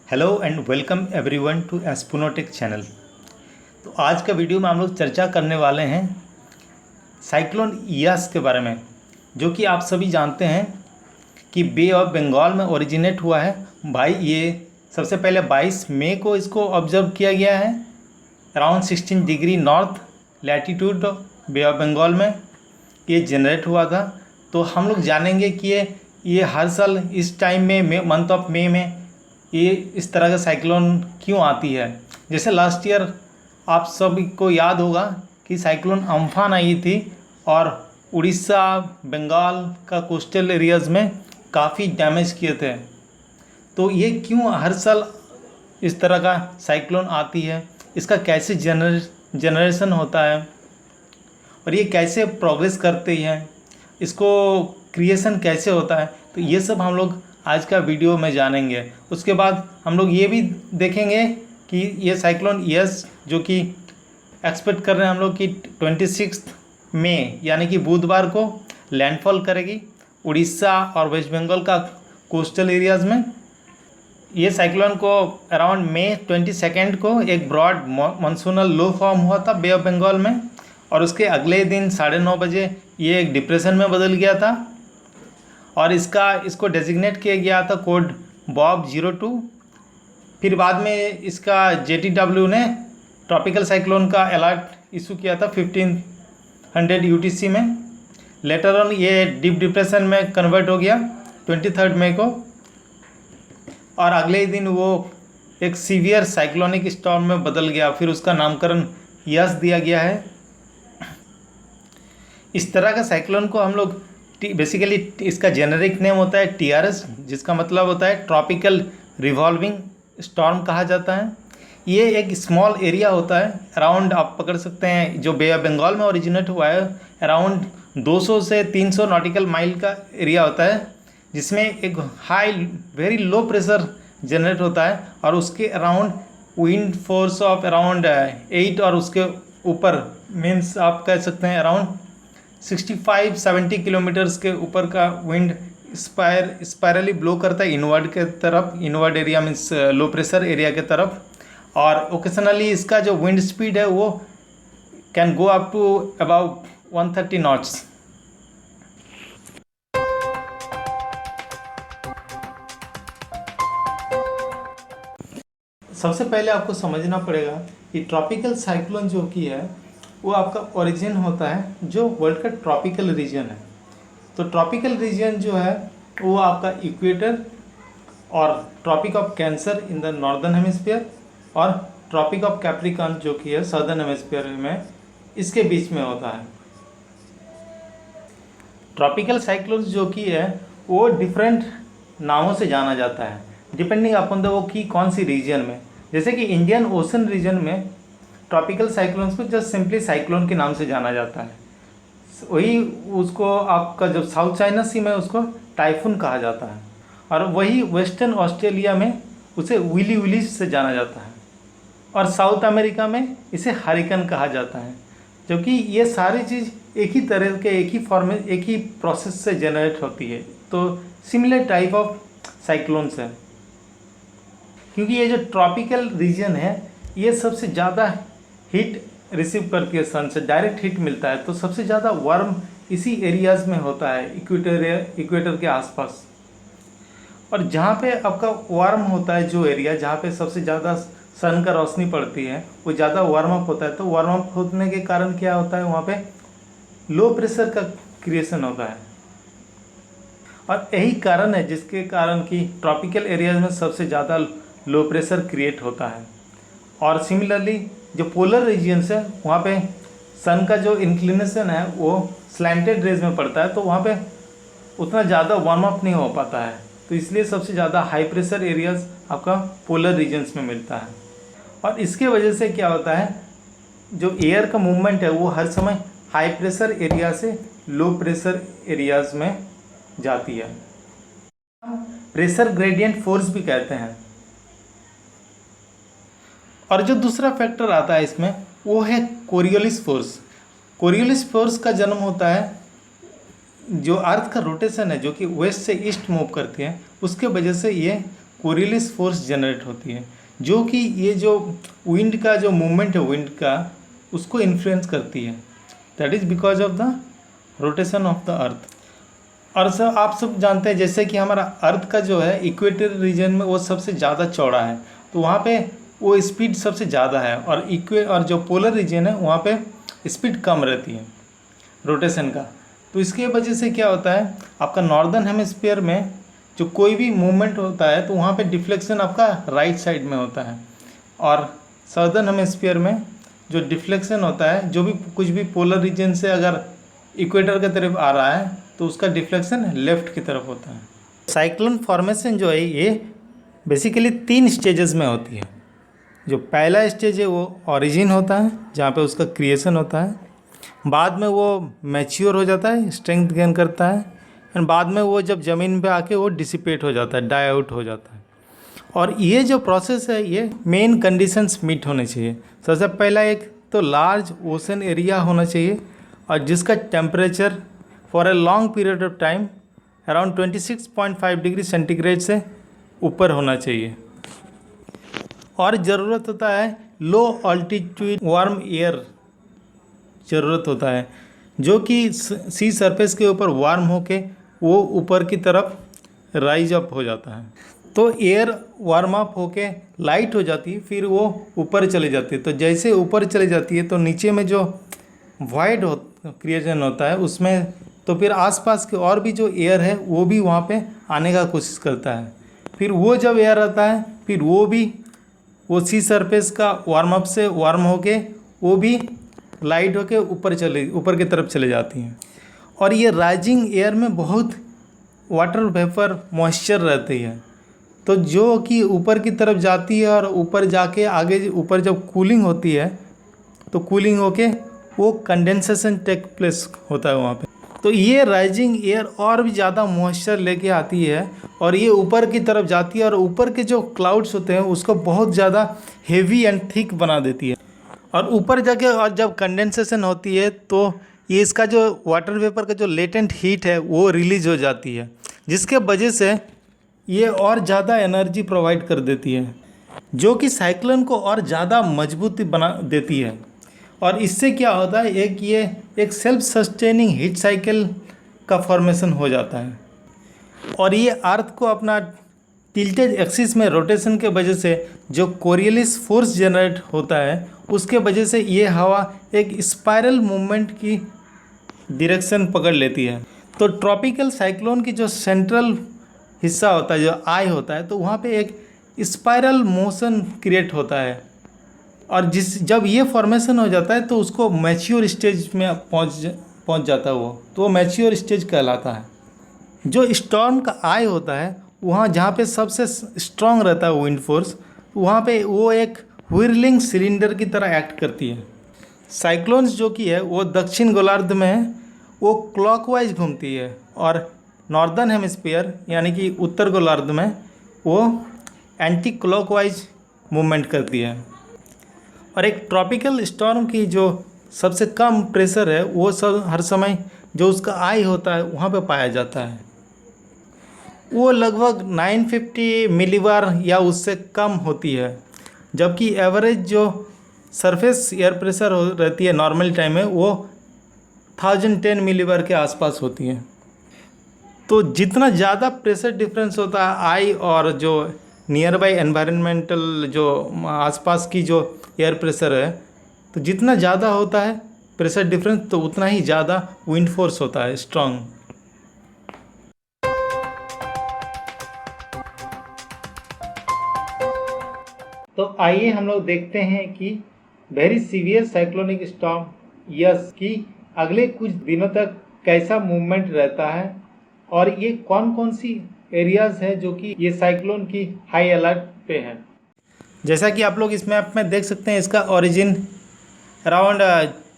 Hello and welcome everyone to एस्पोनोटेक channel. तो आज का वीडियो में हम लोग चर्चा करने वाले हैं साइक्लोन इयास के बारे में, जो कि आप सभी जानते हैं कि बे ऑफ बंगाल में ओरिजिनेट हुआ है। भाई ये सबसे पहले 22 मई को इसको ऑब्जर्व किया गया है around 16 degree north latitude bay of Bengal में ये जनरेट हुआ था। तो हम लोग जानेंगे कि ये हर साल इस टाइम में मंथ ऑफ मई में ये इस तरह का साइक्लोन क्यों आती है। जैसे लास्ट ईयर आप सभी को याद होगा कि साइक्लोन अम्फान आई थी और उड़ीसा बंगाल का कोस्टल एरियाज़ में काफ़ी डैमेज किए थे। तो ये क्यों हर साल इस तरह का साइक्लोन आती है, इसका कैसे जनरेशन होता है और ये कैसे प्रोग्रेस करती है, इसको क्रिएशन कैसे होता है, तो ये सब हम लोग आज का वीडियो में जानेंगे। उसके बाद हम लोग ये भी देखेंगे कि ये साइक्लोन इयास जो कि एक्सपेक्ट कर रहे हैं हम लोग कि 26 मई यानी कि बुधवार को लैंडफॉल करेगी उड़ीसा और वेस्ट बंगाल का कोस्टल एरियाज़ में। ये साइक्लोन को अराउंड मई 22 को एक ब्रॉड मानसूनल लो फॉर्म हुआ था बे ऑफ बंगाल में, और उसके अगले दिन 9:30 बजे ये एक डिप्रेशन में बदल गया था और इसको डेजिग्नेट किया गया था कोड बॉब 02। फिर बाद में इसका JTW ने ट्रॉपिकल साइक्लोन का अलर्ट इशू किया था 1500 UTC में। लेटर ऑन ये डीप डिप्रेशन में कन्वर्ट हो गया 23 मई को, और अगले ही दिन वो एक सीवियर साइक्लोनिक स्टॉर्म में बदल गया। फिर उसका नामकरण इयास दिया गया है। इस तरह का साइक्लोन को हम लोग बेसिकली इसका जेनेरिक नेम होता है TRS, जिसका मतलब होता है ट्रॉपिकल रिवॉल्विंग स्टॉर्म कहा जाता है। ये एक स्मॉल एरिया होता है अराउंड, आप पकड़ सकते हैं जो बे ऑफ बंगाल में ओरिजिनेट हुआ है अराउंड 200 से 300 नॉटिकल माइल का एरिया होता है, जिसमें एक high very low pressure generate होता है और उसके around wind force of around 8 और उसके ऊपर मीन्स आप कह सकते हैं अराउंड 65-70 किलोमीटर्स के ऊपर का विंड स्पायरली ब्लो करता है इनवर्ड के तरफ, inward area means low pressure area के तरफ। और ओकेशनली इसका जो विंड स्पीड है वो can go up to about 130 knots. सबसे पहले आपको समझना पड़ेगा कि ट्रॉपिकल साइक्लोन जो कि है वो आपका ओरिजिन होता है जो वर्ल्ड का ट्रॉपिकल रीजन है। तो ट्रॉपिकल रीजन जो है वो आपका इक्वेटर और Tropic of Cancer in the northern hemisphere और ट्रॉपिक ऑफ कैप्रिकॉर्न जो कि है सदर्न हेमिस्फीयर में, इसके बीच में होता है। ट्रॉपिकल साइक्लोन्स जो कि है वो डिफरेंट नामों से जाना जाता है डिपेंडिंग अपॉन द वो कि कौन सी रीजन में। जैसे कि इंडियन ओशन रीजन में ट्रॉपिकल साइक्लोन्स को जस्ट सिंपली साइक्लोन के नाम से जाना जाता है। वही उसको आपका जब साउथ चाइना सी में उसको टाइफून कहा जाता है, और वही वेस्टर्न ऑस्ट्रेलिया में उसे विली विली से जाना जाता है, और साउथ अमेरिका में इसे हरिकन कहा जाता है। क्योंकि ये सारी चीज़ एक ही तरह के एक ही फॉर्म में एक ही प्रोसेस से जनरेट होती है, तो सिमिलर टाइप ऑफ साइक्लोन्स है। क्योंकि ये जो ट्रॉपिकल रीजन है ये सबसे ज़्यादा हीट रिसीव करती है सन से, डायरेक्ट हीट मिलता है, तो सबसे ज़्यादा वार्म इसी एरियाज़ में होता है इक्वेटर के आसपास। और जहाँ पे आपका वार्म होता है जो एरिया जहाँ पे सबसे ज़्यादा सन का रोशनी पड़ती है वो ज़्यादा वार्म अप होता है। तो वार्म अप होने के कारण क्या होता है, वहाँ पे लो प्रेशर का क्रिएशन होता है, और यही कारण है जिसके कारण कि ट्रॉपिकल एरियाज में सबसे ज़्यादा लो प्रेशर क्रिएट होता है। और सिमिलरली जो पोलर रीजियंस है वहाँ पे सन का जो इंक्लिनेशन है वो स्लैंटेड रेज में पड़ता है, तो वहाँ पे उतना ज़्यादा वार्म अप नहीं हो पाता है। तो इसलिए सबसे ज़्यादा हाई प्रेशर एरियाज आपका पोलर रीजन्स में मिलता है। और इसके वजह से क्या होता है, जो एयर का मूवमेंट है वो हर समय हाई प्रेशर एरिया से लो प्रेशर एरियाज में जाती है। प्रेशर ग्रेडियंट फोर्स भी कहते हैं। और जो दूसरा फैक्टर आता है इसमें वो है कोरियोलिस फोर्स। कोरियोलिस फोर्स का जन्म होता है जो अर्थ का रोटेशन है जो कि वेस्ट से ईस्ट मूव करती है, उसके वजह से ये कोरियलिस फोर्स जनरेट होती है, जो कि ये जो विंड का जो मूवमेंट है विंड का उसको इन्फ्लुएंस करती है। That is because of the rotation of the earth. और सब आप सब जानते हैं जैसे कि हमारा अर्थ का जो है इक्वेटर रीजन में वो सबसे ज़्यादा चौड़ा है, तो वहाँ पे वो स्पीड सबसे ज़्यादा है, और जो पोलर रीजन है वहाँ पे स्पीड कम रहती है रोटेशन का। तो इसके वजह से क्या होता है, आपका नॉर्दर्न हेमिस्फीयर में जो कोई भी मूवमेंट होता है तो वहाँ पे डिफ्लेक्शन आपका राइट साइड में होता है, और सदर्न हेमिस्फीयर में जो डिफ्लेक्शन होता है, जो भी कुछ भी पोलर रीजन से अगर इक्वेटर की तरफ आ रहा है तो उसका डिफ्लेक्शन लेफ्ट की तरफ होता है। साइक्लोन फॉर्मेशन जो है ये बेसिकली 3 स्टेजेस में होती है। जो पहला स्टेज है वो ओरिजिन होता है, जहाँ पे उसका क्रिएशन होता है, बाद में वो मैच्योर हो जाता है, स्ट्रेंथ गेन करता है, एंड बाद में वो जब ज़मीन पे आके वो डिसिपेट हो जाता है, डाई आउट हो जाता है। और ये जो प्रोसेस है ये मेन कंडीशंस मीट होने चाहिए। सबसे पहला एक तो लार्ज ओशन एरिया होना चाहिए, और जिसका temperature for a long period of time around 26.5 degree centigrade से ऊपर होना चाहिए। और ज़रूरत होता है लो ऑल्टीट्यूड वार्म एयर ज़रूरत होता है, जो कि सी सरफेस के ऊपर वार्म होके वो ऊपर की तरफ राइज अप हो जाता है। तो एयर वार्म अप होके लाइट हो जाती है, फिर वो ऊपर चली जाती है। तो जैसे ऊपर चली जाती है तो नीचे में जो वॉइड क्रिएशन होता है उसमें, तो फिर आसपास के और भी जो एयर है वो भी वहाँ पे आने का कोशिश करता है। फिर वो जब एयर आता है फिर वो सी सरफेस का वार्म अप से वार्म होके वो भी लाइट होके ऊपर की तरफ चले जाती हैं। और ये राइजिंग एयर में बहुत वाटर वेपर मॉइस्चर रहती है, तो जो कि ऊपर की तरफ जाती है और ऊपर जाके आगे ऊपर जब कूलिंग होती है तो कूलिंग होके वो कंडेंसेशन टेक प्लेस होता है वहाँ पे। तो ये राइजिंग एयर और भी ज़्यादा मॉइस्चर लेके आती है और ये ऊपर की तरफ जाती है, और ऊपर के जो क्लाउड्स होते हैं उसको बहुत ज़्यादा हेवी एंड थिक बना देती है। और ऊपर जाके और जब कंडेंसेशन होती है तो ये इसका जो वाटर वेपर का जो लेटेंट हीट है वो रिलीज हो जाती है, जिसके वजह से ये और ज़्यादा एनर्जी प्रोवाइड कर देती है, जो कि साइक्लोन को और ज़्यादा मजबूती बना देती है। और इससे क्या होता है, एक सेल्फ सस्टेनिंग हीट साइकिल का फॉर्मेशन हो जाता है। और ये अर्थ को अपना टिल्टेड एक्सिस में रोटेशन के वजह से जो कोरियलिस फोर्स जनरेट होता है उसके वजह से ये हवा एक स्पाइरल मूवमेंट की डायरेक्शन पकड़ लेती है। तो ट्रॉपिकल साइक्लोन की जो सेंट्रल हिस्सा होता है, जो आई होता है, तो वहाँ पे एक स्पाइरल मोशन क्रिएट होता है, और जब ये फॉर्मेशन हो जाता है तो उसको मैच्योर स्टेज में पहुँच जाता है वो, तो वो मैच्योर स्टेज कहलाता है। जो स्टॉर्म का आई होता है वहाँ जहाँ पे सबसे स्ट्रॉन्ग रहता है विंड फोर्स, वहाँ पे वो एक व्हिर्लिंग सिलेंडर की तरह एक्ट करती है। साइक्लोन्स जो कि है वो दक्षिण गोलार्ध में है, वो क्लॉकवाइज घूमती है, और नॉर्दर्न हेमिस्फीयर यानी कि उत्तर गोलार्ध में वो एंटी क्लॉकवाइज मूवमेंट करती है। और एक ट्रॉपिकल स्टॉर्म की जो सबसे कम प्रेशर है वो सब हर समय जो उसका आई होता है वहाँ पे पाया जाता है, वो लगभग 950 मिलीबार या उससे कम होती है, जबकि एवरेज जो सरफेस एयर प्रेशर रहती है नॉर्मल टाइम में वो 1010 मिलीबार के आसपास होती है। तो जितना ज़्यादा प्रेशर डिफरेंस होता है आई और जो नियर बाई एनवायरमेंटल जो आसपास की जो एयर प्रेशर है, तो जितना ज़्यादा होता है प्रेशर डिफरेंस तो उतना ही ज़्यादा विंड फोर्स होता है स्ट्रॉन्ग। तो आइए हम लोग देखते हैं कि very severe cyclonic storm yes की अगले कुछ दिनों तक कैसा मूवमेंट रहता है, और ये कौन कौन सी एरियाज़ है जो कि ये साइक्लोन की हाई अलर्ट पे है। जैसा कि आप लोग इस मैप में देख सकते हैं, इसका ओरिजिन अराउंड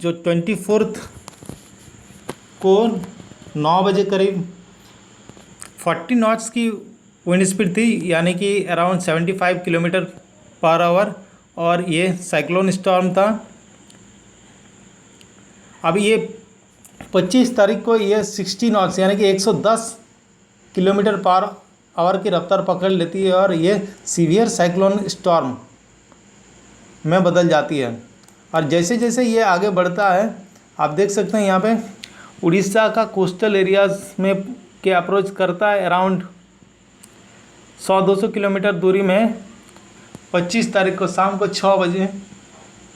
जो 24 को 9 बजे करीब 40 नॉट्स की विंड स्पीड थी, यानी कि अराउंड 75 किलोमीटर पर आवर, और ये साइक्लोन स्टॉर्म था। अभी ये 25 तारीख को ये 60 नॉट्स यानी कि 110 किलोमीटर पर आवर की रफ्तार पकड़ लेती है और ये सीवियर साइक्लोन स्टॉर्म में बदल जाती है। और जैसे जैसे ये आगे बढ़ता है, आप देख सकते हैं यहाँ पे उड़ीसा का कोस्टल एरियाज़ में के अप्रोच करता है। अराउंड 100-200 किलोमीटर दूरी में 25 तारीख को शाम को 6 बजे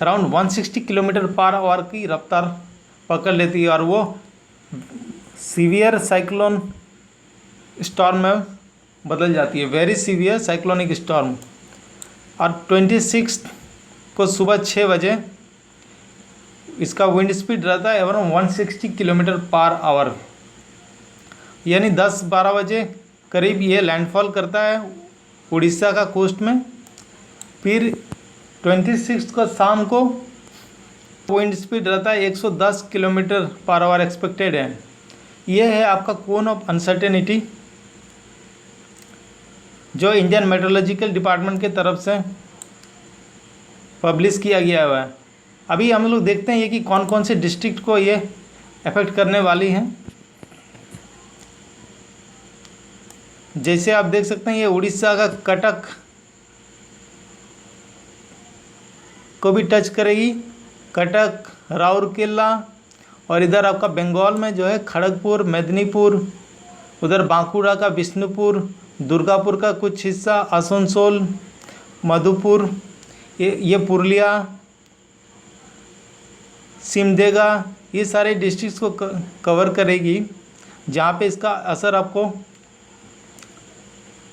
अराउंड 160 किलोमीटर पर आवर की रफ्तार पकड़ लेती है और वो सीवियर साइक्लोन स्टॉर्म में बदल जाती है, वेरी सीवियर साइक्लोनिक स्टॉर्म। और 26 को सुबह 6 बजे इसका विंड स्पीड रहता है अराउंड 160 किलोमीटर पर आवर, यानी 10-12 बजे करीब ये लैंडफॉल करता है उड़ीसा का कोस्ट में। फिर 26 को शाम को विंड स्पीड रहता है 110 किलोमीटर पर आवर एक्सपेक्टेड है। ये है आपका कोन ऑफ अनसर्टेनिटी जो इंडियन मेट्रोलॉजिकल डिपार्टमेंट के तरफ से पब्लिश किया गया हुआ है। अभी हम लोग देखते हैं ये कि कौन कौन से डिस्ट्रिक्ट को ये अफेक्ट करने वाली हैं। जैसे आप देख सकते हैं ये उड़ीसा का कटक को भी टच करेगी, कटक, राउरकेला, और इधर आपका बंगाल में जो है खड़गपुर, मेदिनीपुर, उधर बांकुड़ा का बिष्णुपुर, दुर्गापुर का कुछ हिस्सा, आसनसोल, मधुपुर, ये पुरुलिया, सिमदेगा, ये सारे डिस्ट्रिक्ट्स को कवर करेगी जहाँ पे इसका असर आपको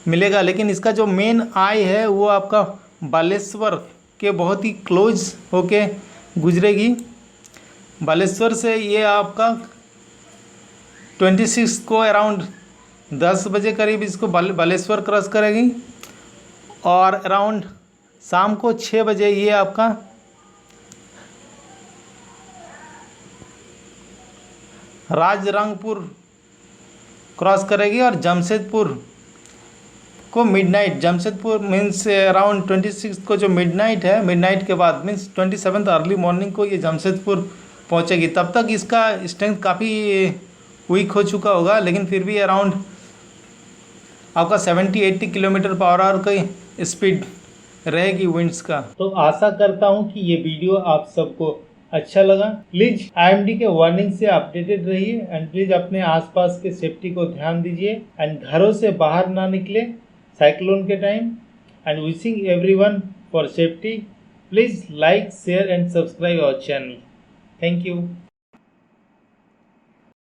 मिलेगा। लेकिन इसका जो मेन आई है वो आपका बालेश्वर के बहुत ही क्लोज होके गुजरेगी। बालेश्वर से ये आपका 26 को अराउंड 10 बजे करीब इसको बालेश्वर क्रॉस करेगी और अराउंड शाम को 6 बजे ये आपका राजरंगपुर क्रॉस करेगी और जमशेदपुर को मिडनाइट, जमशेदपुर मीन्स अराउंड 26 को जो मिडनाइट है, मिडनाइट के बाद मीन्स 27 अर्ली मॉर्निंग को ये जमशेदपुर पहुंचेगी। तब तक इसका स्ट्रेंथ काफ़ी वीक हो चुका होगा, लेकिन फिर भी अराउंड आपका 70-80 किलोमीटर पर आवर की स्पीड रहेगी विंड्स का। तो आशा करता हूं कि ये वीडियो आप सबको अच्छा लगा। प्लीज़ IMD के वार्निंग से अपडेटेड रहिए एंड प्लीज़ अपने आसपास के सेफ्टी को ध्यान दीजिए एंड घरों से बाहर ना निकले साइक्लोन के time. And wishing everyone for safety. Please like, share and subscribe our channel. Thank you.